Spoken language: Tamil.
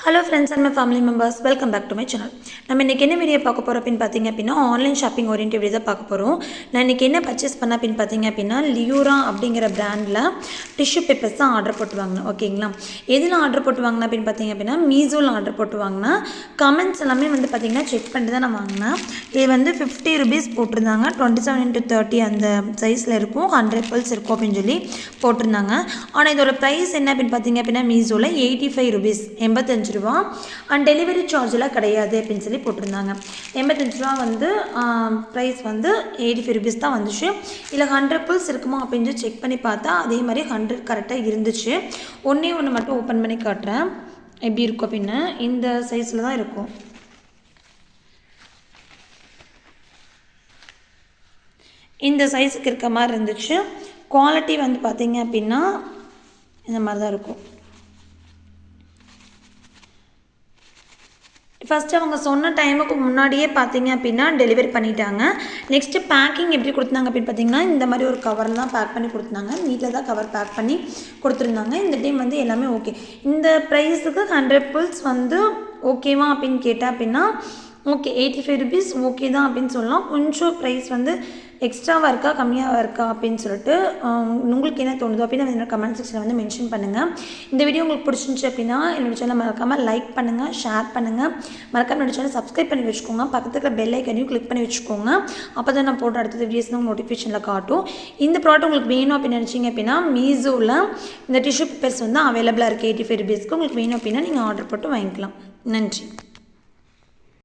Hello friends and my family members, welcome back to my channel. நம்ம இன்னைக்கு என்ன வீடியோ பார்க்க போறோம் அப்படினு பாத்தீங்க அப்படினா ஆன்லைன் ஷாப்பிங் ஓரியன்டட் வீடியோ தான் பார்க்க போறோம். நான் இன்னைக்கு என்ன பர்ச்சேஸ் பண்ண அப்படினு பாத்தீங்க அப்படினா லியூரா அப்படிங்கற பிராண்ட்ல டிஷ்யூ பேப்பர்ஸ் தான் ஆர்டர் போட்டு வாங்குனேன். ஓகேங்களா? எதுல ஆர்டர் போட்டு வாங்குனேன் அப்படினு பாத்தீங்க அப்படினா மீஷோல ஆர்டர் போட்டு வாங்குனேன். கமெண்ட்ஸ் எல்லாமே வந்து பாத்தீங்கன்னா செக் பண்ணிட்டு தான் நான் வாங்குனேன். இது வந்து 50 rupees போட்டுருந்தாங்க. 27x30 அந்த சைஸ்ல இருக்கும். 100 pulse இருக்கும் அப்படினு சொல்லி போட்டுருந்தாங்க. ஆனா இதோட பிரைஸ் என்ன அப்படினு பாத்தீங்க அப்படினா மீஷோல 85 rupees 85 ரூபா அண்ட் டெலிவரி சார்ஜ்லாம் கிடையாது அப்படின்னு சொல்லி போட்டிருந்தாங்க. 85 ரூபா வந்து ப்ரைஸ் வந்து 85 rupees தான் வந்துச்சு. இல்லை 100 pulse இருக்குமா அப்படின்னு சொல்லி செக் பண்ணி பார்த்தா அதே மாதிரி 100 கரெக்டாக இருந்துச்சு. ஒன்று மட்டும் ஓப்பன் பண்ணி காட்டுறேன் எப்படி இருக்கும் அப்படின்னு. இந்த சைஸில் தான் இருக்கும். இந்த சைஸுக்கு இருக்க மாதிரி இருந்துச்சு. குவாலிட்டி வந்து பார்த்தீங்க அப்படின்னா இந்த மாதிரி தான் இருக்கும். ஃபஸ்ட்டு அவங்க சொன்ன டைமுக்கு முன்னாடியே பார்த்தீங்க அப்படின்னா டெலிவரி பண்ணிட்டாங்க. நெக்ஸ்ட்டு பேக்கிங் எப்படி கொடுத்தாங்க அப்படின்னு பார்த்தீங்கன்னா இந்த மாதிரி ஒரு கவரில் தான் பேக் பண்ணி கொடுத்தாங்க. நீட்டில் தான் கவர் பேக் பண்ணி கொடுத்துருந்தாங்க. இந்த டைம் வந்து எல்லாமே ஓகே. இந்த ப்ரைஸுக்கு 100 pulse வந்து ஓகேவா அப்படின்னு கேட்டால் அப்படின்னா ஓகே 85 rupees ஓகே தான் அப்படின்னு சொல்லலாம். கொஞ்சம் ப்ரைஸ் வந்து எக்ஸ்ட்ராவாக இருக்கா கம்மியாக இருக்கா அப்படின்னு சொல்லிட்டு உங்களுக்கு என்ன தோணுதோ அப்படின்னு என்னோட கமெண்ட் செக்ஷனில் வந்து மென்ஷன் பண்ணுங்கள். இந்த வீடியோ உங்களுக்கு பிடிச்சிருந்துச்சு அப்படின்னா என்னோட சேனல் மறக்காமல் லைக் பண்ணுங்கள், ஷேர் பண்ணுங்கள், மறக்காமல் என்னோட சேனல் சப்ஸ்கிரைப் பண்ணி வச்சுக்கோங்க. பக்கத்தில் இருக்கிற பெல் ஐக்கனையும் கிளிக் பண்ணி வச்சுக்கோங்க. அப்போ தான் நான் போடுற அடுத்த வீடியோஸ் தான் நோட்டிஃபிகேஷனில் காட்டும். இந்த ப்ராடக்ட் உங்களுக்கு வேணும் அப்படின்னு நினச்சிங்க அப்படின்னா மீஷோவில் இந்த டிஷ்யூ பேப்பர்ஸ் வந்து அவைலபிளாக இருக்குது. 85 rupeesக்கு உங்களுக்கு வேணும் அப்படின்னா நீங்கள் ஆர்டர் போட்டு வாங்கிக்கலாம். நன்றி.